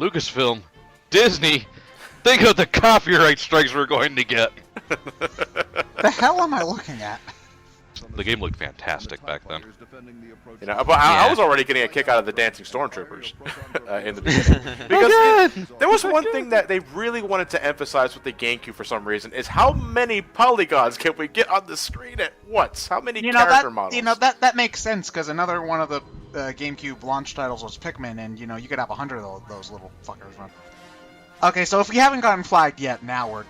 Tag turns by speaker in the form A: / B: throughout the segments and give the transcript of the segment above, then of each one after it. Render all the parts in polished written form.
A: Lucasfilm, Disney, think of the copyright strikes we're going to get.
B: The hell am I looking at?
A: The game looked fantastic back then.
C: You know, but I was already getting a kick out of the dancing stormtroopers in the beginning. Because there was one thing that they really wanted to emphasize with the GameCube for some reason is how many polygons can we get on the screen at once? How many character models?
B: You know, that makes sense, because another one of the GameCube launch titles was Pikmin, and, you know, you could have 100 of those little fuckers run. Okay, so if we haven't gotten flagged yet, now we're...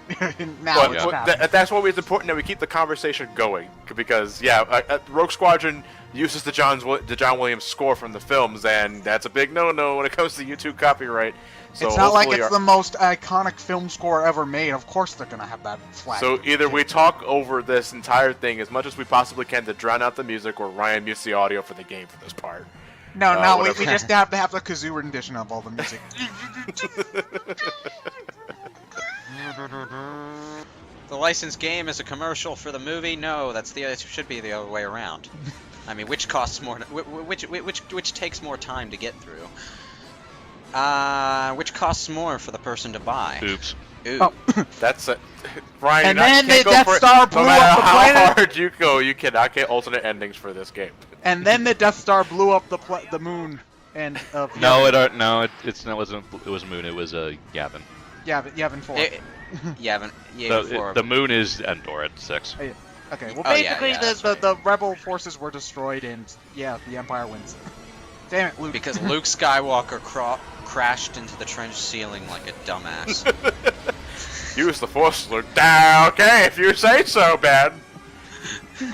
C: That's why it's important that we keep the conversation going, because, yeah, Rogue Squadron uses the John Williams score from the films, and that's a big no-no when it comes to YouTube copyright. So
B: it's not like it's the most iconic film score ever made. Of course they're gonna have that flag.
C: So either we talk over this entire thing as much as we possibly can to drown out the music, or Ryan mutes the audio for the game for this part.
B: No, we just have to have the kazoo rendition of all the music.
D: The licensed game is a commercial for the movie? No, it should be the other way around. I mean, which costs more? Which takes more time to get through? Which costs more for the person to buy?
A: Oops.
D: Ooh.
B: Oh.
C: That's it. Ryan,
B: and then the Death Star blew
C: no matter
B: up the
C: how
B: planet.
C: hard you go, you cannot get alternate endings for this game.
B: And then the Death Star blew up the moon. And
A: no, it was Moon. It was Yavin.
B: Yavin 4.
D: Yavin 4.
A: The moon is Endor at 6.
B: Okay, well basically the rebel forces were destroyed, and yeah, the Empire wins. Damn it, Luke.
D: Because Luke Skywalker crashed into the trench ceiling like a dumbass.
C: Use the Force, Luke. Okay, if you say so, man.
B: You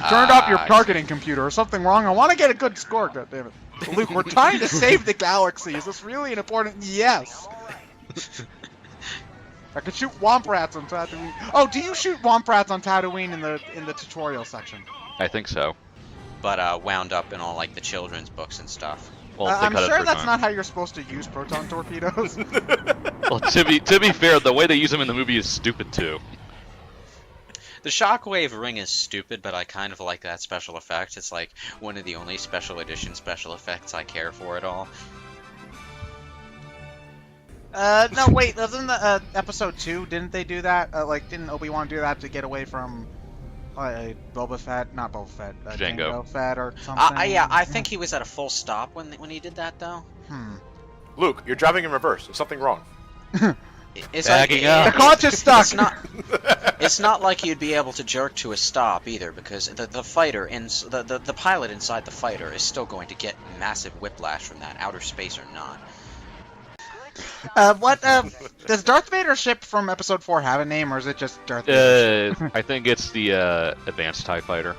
B: turned off your targeting computer or something wrong. I want to get a good score, goddammit. Luke, we're trying to save the galaxy. Is this really an important? Yes. I could shoot Womp Rats on Tatooine. Oh, do you shoot Womp Rats on Tatooine in the tutorial section?
A: I think so.
D: But wound up in all like the children's books and stuff.
A: Well,
B: I'm sure that's not how you're supposed to use proton torpedoes.
A: Well, to be fair, the way they use them in the movie is stupid too.
D: The Shockwave ring is stupid, but I kind of like that special effect. It's like one of the only special edition special effects I care for at all.
B: No, wait, wasn't the episode 2? Didn't they do that? Didn't Obi-Wan do that to get away from Boba Fett? Not Boba Fett. Jango Fett or something?
D: Yeah, I think he was at a full stop when he did that, though.
C: Luke, you're driving in reverse. There's something wrong.
D: It's
A: Bagging up.
B: The clutch is stuck.
D: It's not like you'd be able to jerk to a stop either, because the fighter the pilot inside the fighter is still going to get massive whiplash from that, outer space or not.
B: Does Darth Vader's ship from Episode 4 have a name, or is it just Darth Vader?
A: I think it's the Advanced TIE Fighter.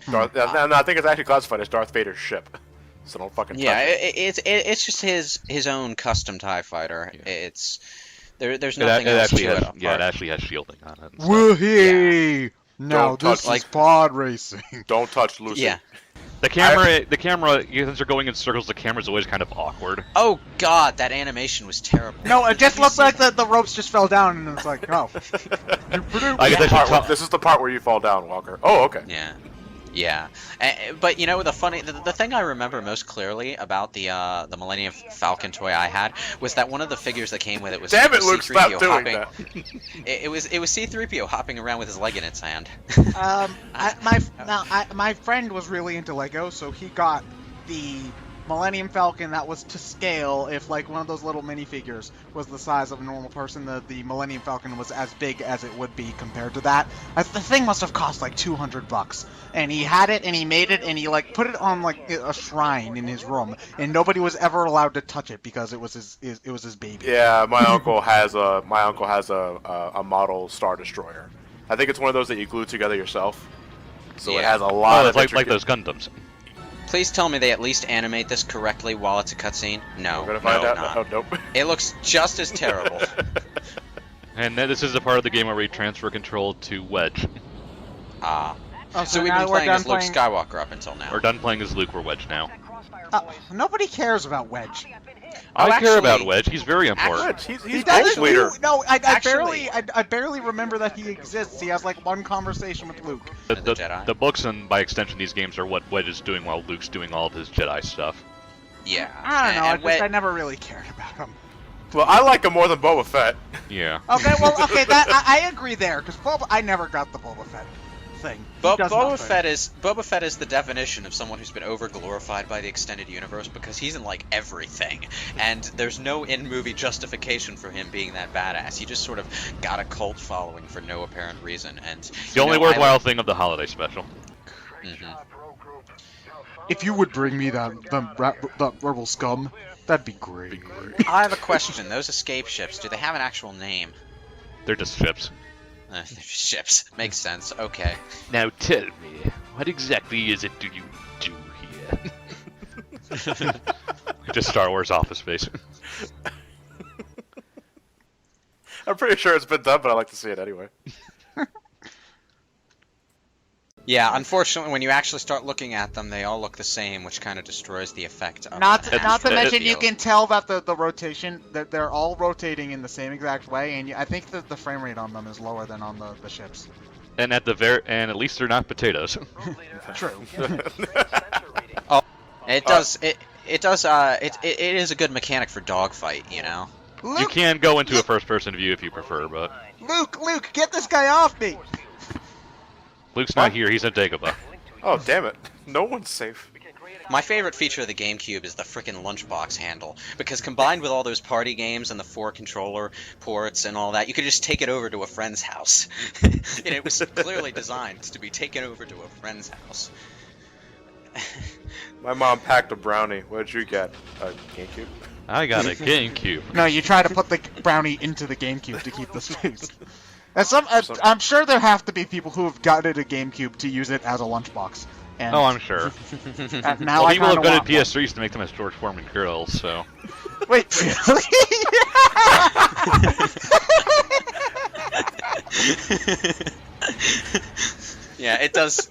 C: No, I think it's actually classified as Darth Vader's ship. So don't fucking touch it.
D: It's just his own custom TIE fighter. Yeah. There's nothing else to it.
A: Yeah, it actually has shielding on it.
B: Woohoo! Yeah. Now this is pod racing.
C: Don't touch Lucy.
D: Yeah.
A: The camera, since you're going in circles, the camera's always kind of awkward.
D: Oh god, that animation was terrible.
B: No, it just looked like the ropes just fell down, and it's like, oh.
C: This is the part where you fall down, Walker. Oh, okay.
D: Yeah. But you know, the thing I remember most clearly about the Millennium Falcon toy I had was that one of the figures that came with it was
C: Damn it, Luke, stop doing
D: hopping.
C: That.
D: It was C-3PO hopping around with his leg in its hand.
B: My friend was really into Lego, so he got the Millennium Falcon that was to scale. If like one of those little minifigures was the size of a normal person, the Millennium Falcon was as big as it would be compared to that. The thing must have cost like $200, and he had it and he made it and he like put it on like a shrine in his room, and nobody was ever allowed to touch it because it was his baby.
C: Yeah, my uncle has a model Star Destroyer. I think it's one of those that you glue together yourself. So it has a lot of
A: like those Gundams.
D: Please tell me they at least animate this correctly while it's a cutscene. No,
C: we're gonna find out. Oh, nope.
D: It looks just as terrible.
A: And this is the part of the game where we transfer control to Wedge.
D: So we've been playing as Luke Skywalker up until now.
A: We're done playing as Luke. We're Wedge now.
B: Nobody cares about Wedge.
A: I care about Wedge. He's very important.
C: He's Ghost Leader.
B: No, I barely remember that he exists. He has like one conversation with Luke.
A: The books and by extension these games are what Wedge is doing while Luke's doing all of his Jedi stuff.
D: Yeah.
B: I don't know.
D: And
B: I never really cared about him.
C: Well, I like him more than Boba Fett.
A: Yeah.
B: Okay, well, okay, that I agree there because I never got the Boba Fett thing.
D: Boba Fett is the definition of someone who's been over glorified by the extended universe because he's in like everything, and there's no in-movie justification for him being that badass. He just sort of got a cult following for no apparent reason, and
A: The only worthwhile thing of the holiday special.
B: If you would bring me that rebel scum, that'd be great.
D: I have a question. Those escape ships, do they have an actual name?
A: They're just ships.
D: They're just ships. Makes sense. Okay.
A: Now tell me, what exactly is it do you do here? Just Star Wars Office Space.
C: I'm pretty sure it's been done, but I like to see it anyway.
D: Yeah, unfortunately, when you actually start looking at them, they all look the same, which kind of destroys the effect of
B: Not
D: an
B: to mention,
D: actual
B: you
D: feel.
B: can tell that the rotation, that they're all rotating in the same exact way, and I think that the frame rate on them is lower than on the ships.
A: And at least they're not potatoes.
B: True.
D: It is a good mechanic for dogfight, you know?
A: You
B: Luke,
A: can go into a first-person view if you prefer, but
B: Luke, get this guy off me!
A: Luke's not here. He's in Dagobah.
C: Oh, damn it. No one's safe.
D: My favorite feature of the GameCube is the frickin' lunchbox handle, because combined with all those party games and the 4 controller ports and all that, you could just take it over to a friend's house. And it was clearly designed to be taken over to a friend's house.
C: My mom packed a brownie. What did you get? A GameCube?
A: I got a GameCube.
B: No, you try to put the brownie into the GameCube to keep the space. I'm sure there have to be people who have gotten a GameCube to use it as a lunchbox. And
A: Oh, I'm sure.
B: now
A: Well,
B: I
A: people
B: kinda
A: have gone
B: want
A: to PS3s to make them as George Foreman grills, so.
B: one. Wait, really?
D: Yeah, it does.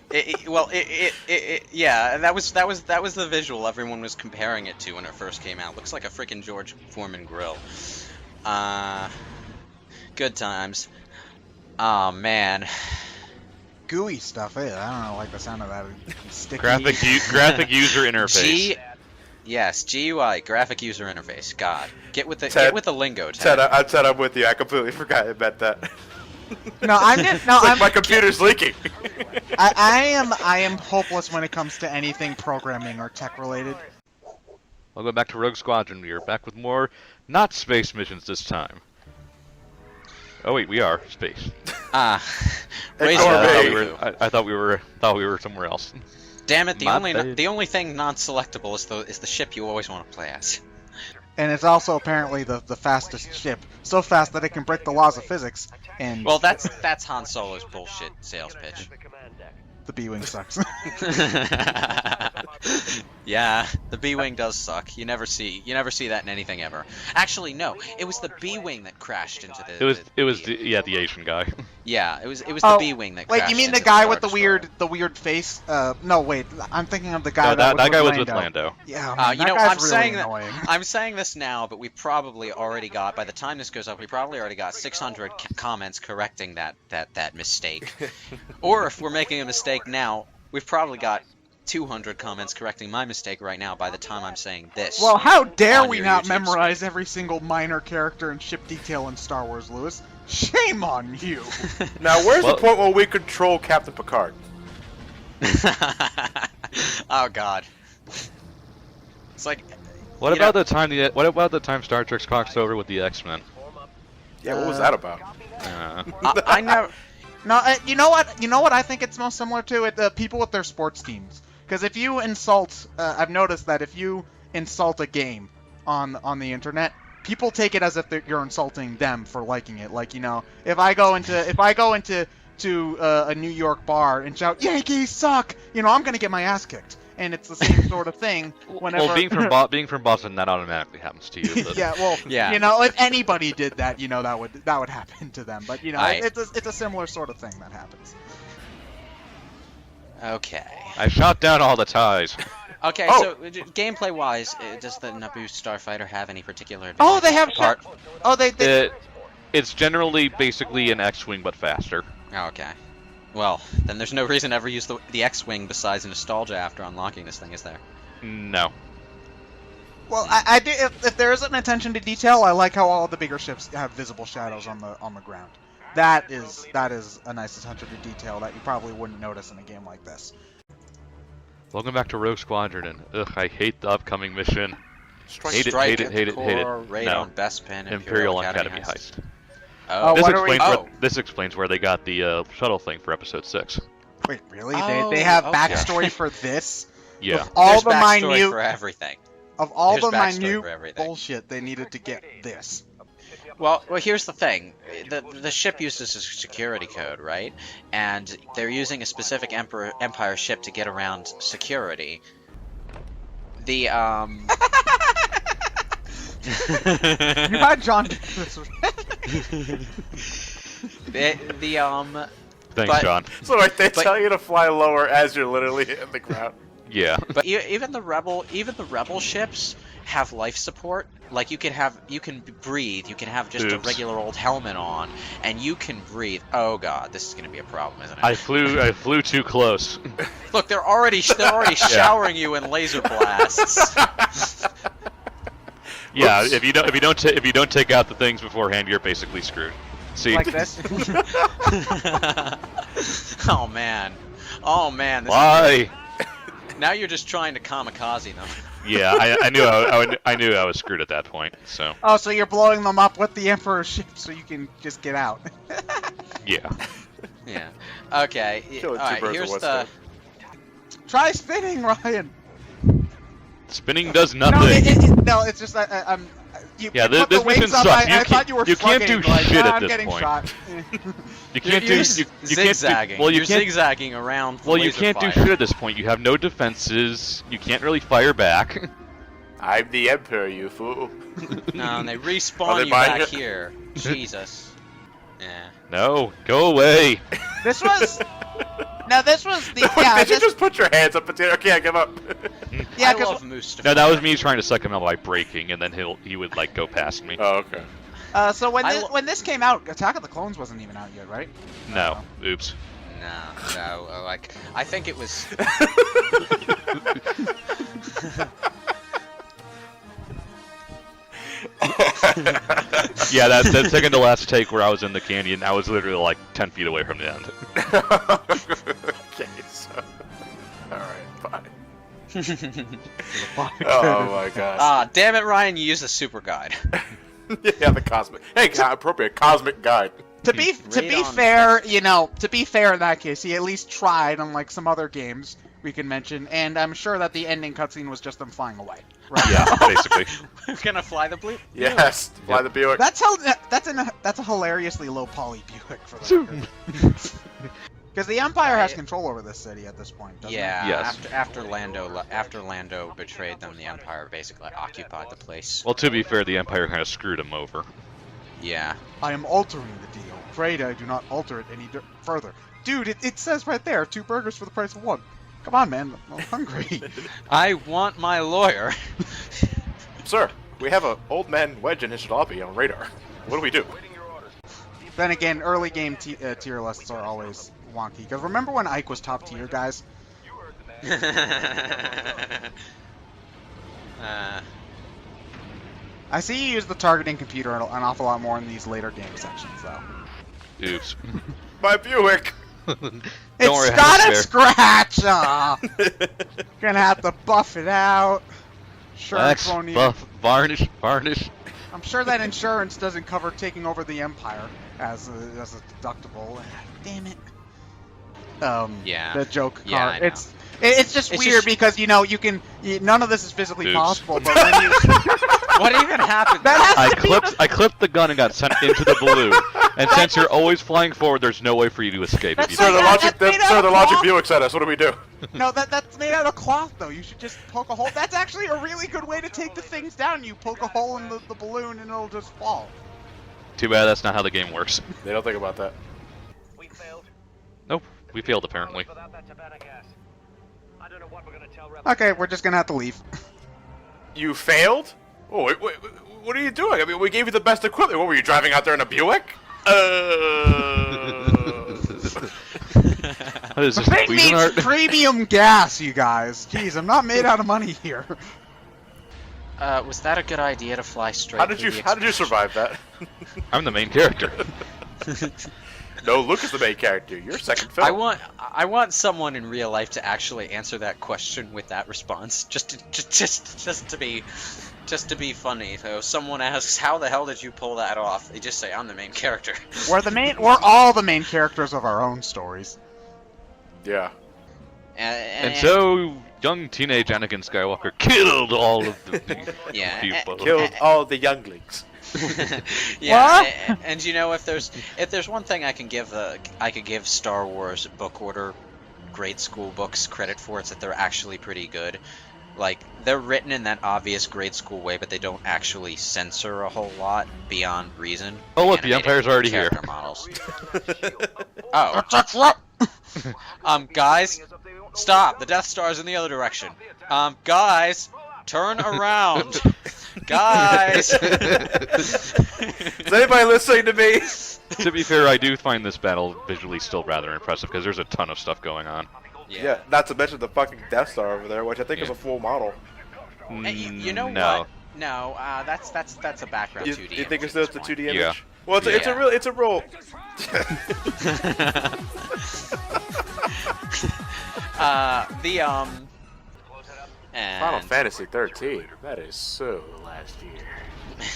D: Yeah, that was the visual everyone was comparing it to when it first came out. Looks like a freaking George Foreman grill. Good times. Oh man.
B: Gooey stuff. I don't know, like the sound of that. Sticky.
A: Graphic user interface.
D: Yes, GUI, graphic user interface. God, get with the lingo.
C: Ted, I'm with you. I completely forgot I meant that.
B: No, I'm just no.
C: It's like
B: I'm.
C: my computer's leaking.
B: I am hopeless when it comes to anything programming or tech related.
A: I'll go back to Rogue Squadron. We are back with more, not space missions this time. Oh wait, we are space.
D: Raise
C: Ignore
D: your
C: me.
A: I thought we were somewhere else.
D: Damn it! The
A: My bad.
D: only thing non-selectable is the ship you always want to play as.
B: And it's also apparently the fastest ship, so fast that it can break the laws of physics. And
D: Well, that's Han Solo's bullshit sales pitch.
B: the B-wing sucks.
D: Yeah, the B-wing does suck. You never see that in anything ever. Actually, no, it was the B-wing that crashed into the.
A: It was the Asian guy.
D: Yeah, it was the
B: Oh,
D: B-wing that.
B: Wait,
D: crashed
B: you mean
D: into
B: the guy
D: Star
B: with the
D: Destroyer.
B: weird face? No, wait, I'm thinking of the guy
A: No, that guy was
B: Lando.
A: with Lando.
B: Yeah, man,
D: You
B: that
D: know,
B: guy's
D: I'm
B: really
D: saying
B: annoying.
D: I'm saying this now, but we probably already got, by the time this goes up, we probably already got 600 comments correcting that mistake. Or if we're making a mistake now, we've probably got 200 comments correcting my mistake right now by the time I'm saying this.
B: Well, how dare
D: on
B: we
D: your
B: not
D: YouTube
B: memorize every single minor character and ship detail in Star Wars, Lewis? Shame on you!
C: Now, where's
A: Well-
C: the point where we control Captain Picard?
D: Oh God. It's like.
A: What
D: You
A: about the time Star Trek crossed over with the X-Men?
C: Yeah, what was that about?
D: I never.
B: No, you know what? You know what I think it's most similar to? People with their sports teams. Because if you insult, I've noticed that if you insult a game on the internet, people take it as if you're insulting them for liking it. Like, you know, if I go into a New York bar and shout "Yankees suck," you know, I'm gonna get my ass kicked. And it's the same sort of thing. Whenever
A: Well, being from Boston, that automatically happens to you. But
B: yeah, well,
D: Yeah.
B: you know, if anybody did that, you know, that would happen to them. But you know, it's a similar sort of thing that happens.
D: Okay.
A: I shot down all the ties.
D: Okay,
C: Oh.
D: so gameplay wise, does the Naboo Starfighter have any particular?
B: Oh, they have
D: part.
B: Oh, they
A: It's generally basically an X-wing but faster.
D: Oh, okay. Well, then there's no reason to ever use the X-wing besides nostalgia after unlocking this thing, is there?
A: No.
B: Well, I do. If there is an attention to detail, I like how all the bigger ships have visible shadows on the ground. That is a nice attention to detail that you probably wouldn't notice in a game like this.
A: Welcome back to Rogue Squadron, and ugh, I hate the upcoming mission. Hate it,
D: Strike
A: hate it,
D: at
A: hate
D: the
A: it, hate it.
D: core, raid
A: No.
D: on Bespin,
A: Imperial Academy heist.
D: Oh,
B: what are we-
A: This explains where they got the shuttle thing for episode 6.
B: Wait, really?
D: Oh,
B: They have
D: okay.
B: backstory for this?
A: Yeah.
B: Of all
D: There's
B: the
D: backstory
B: minute
D: for everything.
B: of all
D: There's
B: the
D: backstory
B: minute
D: for everything.
B: bullshit they needed to get this.
D: Well, here's the thing. The ship uses a security code, right? And they're using a specific Empire ship to get around security. The
B: You had John do this.
D: the
A: Thanks,
D: But-
A: John.
C: So like, they
D: But-
C: tell you to fly lower as you're literally hitting the ground.
A: Yeah.
D: But even the rebel ships have life support. Like you can breathe. You can have just a
A: Oops.
D: regular old helmet on, and you can breathe. Oh god, this is gonna be a problem, isn't it?
A: I flew too close.
D: Look, they're already showering you in laser blasts.
A: Yeah,
C: Oops.
A: if you don't take out the things beforehand, you're basically screwed. See?
B: Like this.
D: Oh man, this
A: Why?
D: now you're just trying to kamikaze them.
A: Yeah, I knew I knew I was screwed at that point. So
B: Oh, so you're blowing them up with the Emperor's ship so you can just get out.
A: yeah.
D: Yeah. Okay.
C: Killing two
D: Alright,
C: birds with
D: here's
C: one
D: the.
C: stone.
B: Try spinning, Ryan.
A: Spinning does
B: No,
A: nothing.
B: no, it's just I'm. You
A: Yeah,
B: put
A: this
B: the wings
A: mission
B: up.
A: sucks.
B: I thought you were
A: You can't
B: shrugging,
A: do
B: like,
A: shit at
B: I'm
A: this
B: getting
A: point.
B: shot.
A: You can't do
D: You're
A: you
D: zigzagging.
A: can't do, well you
D: You're
A: can't
D: zigzagging around. The
A: well you
D: laser
A: can't do
D: fire.
A: shit at this point. You have no defenses. You can't really fire back.
C: I'm the Emperor, you fool.
D: No, and they
C: Are
D: respawn
C: they
D: you
C: buying
D: back
C: it?
D: here. Jesus. Yeah.
A: No, go away.
B: This was. No, this was the.
C: Did
B: Yeah,
C: you
B: this,
C: just put your hands up and say, okay, I give up?
B: yeah,
D: I
B: because
D: love Mustafa.
A: No, that was me trying to suck him out by braking, and then he would like go past me.
C: Oh, okay.
B: so when
D: I
B: when this came out, Attack of the Clones wasn't even out yet, right?
A: No, oops.
D: No, like I think it was.
A: Yeah, that second to last take where I was in the canyon, I was literally like 10 feet away from the end.
C: Okay, so. Alright, fine. Oh my gosh.
D: Ah, damn it, Ryan! You used a super guide.
C: Yeah, the cosmic. Hey, appropriate cosmic guide.
B: To be
D: Read on.
B: fair, to be fair in that case, he at least tried, unlike some other games we can mention, and I'm sure that the ending cutscene was just them flying away. Right?
A: Yeah, basically.
D: We're gonna fly the blue.
C: Yes, fly the Buick.
B: That's a hilariously low poly Buick for the record. Because the Empire has control over this city at this point, doesn't
D: Yeah.
A: Yes.
D: After Lando betrayed them, the Empire basically occupied the place.
A: Well, to be fair, the Empire kind of screwed him over.
D: Yeah.
B: it? I am altering the deal. Pray I do not alter it any further. Dude, it says right there, 2 burgers for the price of 1. Come on, man. I'm hungry.
D: I want my lawyer.
C: Sir, we have an old man wedge in his jalopy on radar. What do we do?
B: Then again, early game tier lists are always wonky. Because remember when Ike was top tier, guys? I see you use the targeting computer an awful lot more in these later game sections, though.
A: Oops.
C: My Buick!
B: It's
A: worry, I
B: got
A: have
B: a
A: a
B: scratch! Aw. Gonna have to buff it out. Insurance
A: Wax,
B: won't even-
A: buff, varnish, varnish.
B: I'm sure that insurance doesn't cover taking over the Empire as a deductible. Damn it.
D: Yeah.
B: The joke
D: Yeah,
B: card.
D: I know.
B: It's just
D: It's
B: weird
D: just-
B: because none of this is physically
A: Oops.
B: possible. But when you,
D: What even happened?
B: that has to be
A: I clipped the gun and got sent into the balloon. And since you're always flying forward, there's no way for you to escape. If you
B: That's
C: Sir,
A: do.
C: the
B: like-
C: logic,
B: that's made out of
C: the logic
B: cloth.
C: Buick said us. What do we do?
B: no, that's made out of cloth though. You should just poke a hole. That's actually a really good way to take the things down. You poke a hole in the balloon and it'll just fall.
A: Too bad that's not how the game works.
C: They don't think about that.
E: We failed.
A: Nope, we failed apparently.
E: Without that Tabana gas. I don't know what we're gonna tell rebels.
B: Okay, we're just gonna have to leave.
C: You failed? Oh, wait, what are you doing? I mean, we gave you the best equipment. What were you driving out there in a Buick?
A: What is this,
B: The thing
A: Cuisinart?
B: needs premium gas, you guys. Jeez, I'm not made out of money here.
D: Was that a good idea to fly straight?
C: How did you survive that?
A: I'm the main character.
C: No, Luke is the main character. You're second film.
D: I want someone in real life to actually answer that question with that response, just to be funny. So someone asks, "How the hell did you pull that off?" They just say, "I'm the main character."
B: We're all the main characters of our own stories.
C: Yeah.
A: And so, young teenage Anakin Skywalker killed all of the people.
C: Killed all the younglings.
D: Yeah, and you know, if there's one thing I could give Star Wars book order grade school books credit for, it's that they're actually pretty good. Like, they're written in that obvious grade school way, but they don't actually censor a whole lot beyond reason.
A: Oh look, the Empire's already here.
D: Models. Oh. Guys, stop! The Death Star's in the other direction. Guys, turn around. Guys!
C: Is anybody listening to me?
A: To be fair, I do find this battle visually still rather impressive, because there's a ton of stuff going on.
C: Yeah, not to mention the fucking Death Star over there, which I think is a full model.
D: You know
A: no.
D: what? No, that's a background 2D.
C: You think it's still a 2D image?
A: Yeah.
C: Well, it's a real. Final Fantasy 13. That is so last year.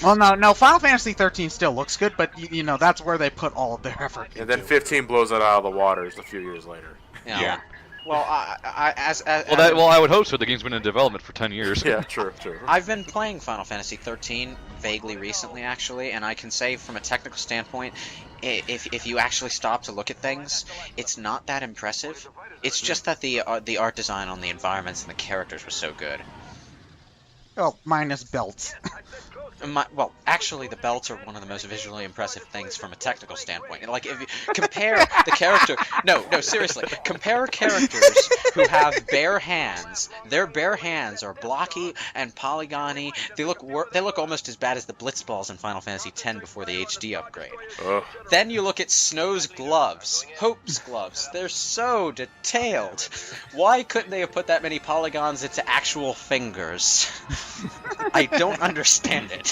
B: Well, no, Final Fantasy 13 still looks good, but you know that's where they put all of their effort.
C: And then 15 blows it out of the waters a few years later.
D: Yeah. Well,
A: I would hope so. The game's been in development for 10 years.
C: Yeah, true.
D: I've been playing Final Fantasy 13 vaguely recently, actually, and I can say from a technical standpoint, if you actually stop to look at things, it's not that impressive. It's just that the art design on the environments and the characters was so good.
B: Well, minus belts.
D: Well, actually, the belts are one of the most visually impressive things from a technical standpoint. Like, if you compare the character... No, seriously. Compare characters who have bare hands. Their bare hands are blocky and polygony. They look almost as bad as the Blitzballs in Final Fantasy X before the HD upgrade. Then you look at Snow's gloves, Hope's gloves. They're so detailed. Why couldn't they have put that many polygons into actual fingers? I don't understand it.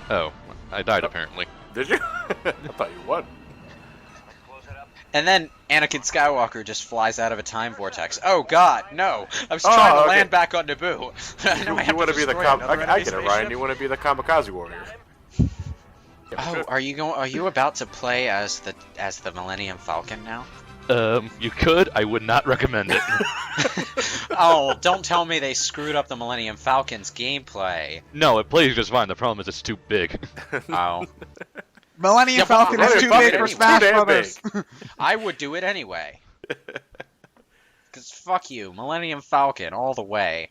A: Oh, I died apparently.
C: Did you? I thought you won.
D: And then Anakin Skywalker just flies out of a time vortex. Oh God, no! I was trying to land back on Naboo.
C: You want to be the I get it, Ryan. You want to be the kamikaze warrior.
D: Oh, are you about to play as the Millennium Falcon now?
A: You could. I would not recommend it.
D: Oh, don't tell me they screwed up the Millennium Falcon's gameplay.
A: No, it plays just fine. The problem is it's too big.
D: Oh.
B: Millennium Falcon is too big for Smash Brothers.
D: I would do it anyway. Because fuck you, Millennium Falcon, all the way.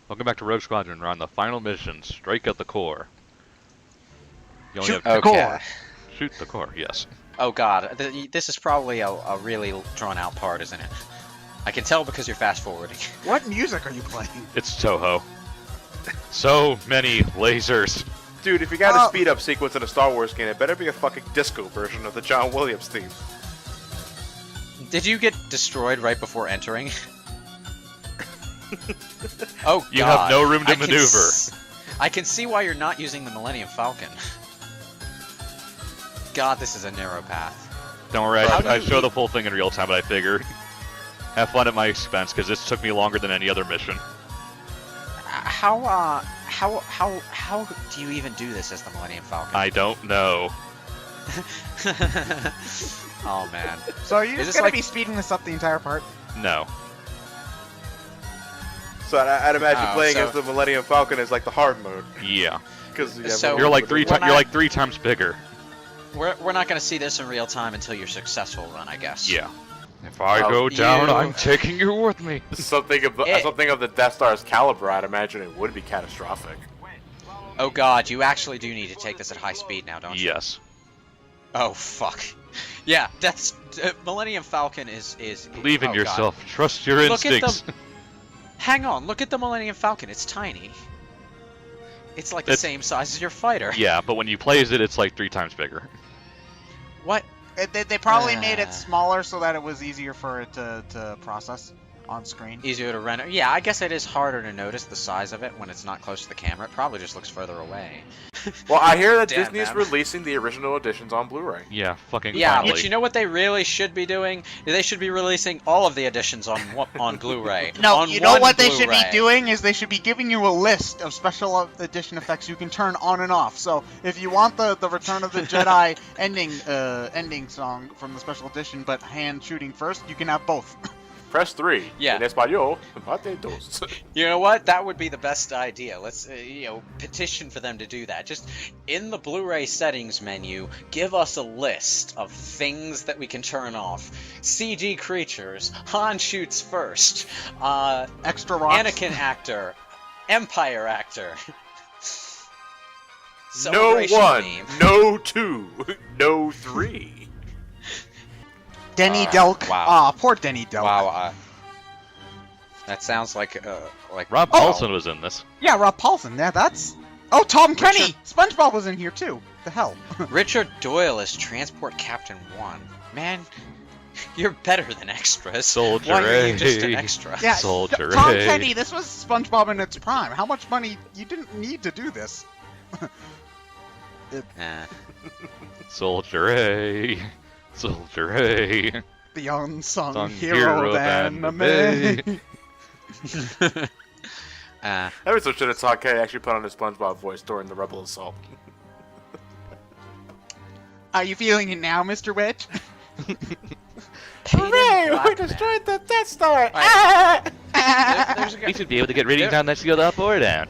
A: Welcome back to Rogue Squadron. We're on the final mission, Strike at the Core. You only
B: Shoot
A: have
B: the core.
A: Shoot the core, yes.
D: Oh God, this is probably a really drawn out part, isn't it? I can tell because you're fast forwarding.
B: What music are you playing?
A: It's Toho. So many lasers.
C: Dude, if you got a speed up sequence in a Star Wars game, it better be a fucking disco version of the John Williams theme.
D: Did you get destroyed right before entering? Oh God.
A: You have no room to maneuver.
D: I can see why you're not using the Millennium Falcon. God, this is a narrow path.
A: Don't worry, I show the full thing in real time, but I figure have fun at my expense because this took me longer than any other mission.
D: How do you even do this as the Millennium Falcon?
A: I don't know.
D: Oh man.
B: So are you just gonna be speeding this up the entire part?
A: No.
C: So I'd imagine playing as the Millennium Falcon is like the hard mode.
A: Yeah.
C: Because
A: you're like three times bigger.
D: We're not going to see this in real time until your successful run, I guess.
A: Yeah. If I go down, I'm taking you with me.
C: Something of the Death Star's caliber, I'd imagine it would be catastrophic.
D: Oh God, you actually do need to take this at high speed now, don't you?
A: Yes.
D: Oh fuck. Yeah, Millennium Falcon is.
A: Believe in yourself.
D: God.
A: Trust your instincts.
D: Hang on, look at the Millennium Falcon. It's tiny. It's like the same size as your fighter.
A: Yeah, but when you play as it, it's like 3 times bigger.
D: What?
B: They probably made it smaller so that it was easier for it to process. on screen.
D: Easier to render. Yeah, I guess it is harder to notice the size of it when it's not close to the camera. It probably just looks further away.
C: Well, I hear that
D: Damn,
C: Disney's
D: man.
C: releasing the original editions on Blu-ray.
A: Yeah, fucking
D: Yeah,
A: finally.
D: but you know what they really should be doing? They should be releasing all of the editions on Blu-ray.
B: No,
D: on
B: you know
D: one
B: what they should be
D: Blu-ray.
B: doing is they should be giving you a list of special edition effects you can turn on and off. So if you want the Return of the Jedi ending song from the special edition, but hand shooting first, you can have both.
C: Press 3.
D: Yeah.
C: En español, mate dos.
D: You know what? That would be the best idea. Let's, petition for them to do that. Just in the Blu-ray settings menu, give us a list of things that we can turn off. CG creatures, Han shoots first,
B: Extra rocks.
D: Anakin actor, Empire actor.
C: No
D: Celebration
C: 1,
D: theme.
C: no 2, no 3.
B: Denny Delk.
D: wow.
B: Ah, poor Denny Delk.
D: Wow, that sounds like
A: Rob
B: Oh.
A: Paulson was in this.
B: Yeah, Rob Paulson. Yeah, that's. Oh, Tom Kenny. SpongeBob was in here too. The hell.
D: Richard Doyle is Transport Captain 1. Man, you're better than extras.
A: Soldier
D: Why are you just an
A: A.
D: extra?
B: Yeah,
A: Soldier
B: Tom
A: A.
B: Kenny. This was SpongeBob in its prime. How much money? You didn't need to do this.
A: Soldier A. Soldier A.
B: The unsung
A: Sung
B: hero than the man.
C: Episode should have saw K actually put on his SpongeBob voice during the Rebel Assault.
B: Are you feeling it now, Mr. Wedge?
C: Hooray! We destroyed the Death Star!
D: There's a guy-
A: He should be able to get readings on that shield up or down.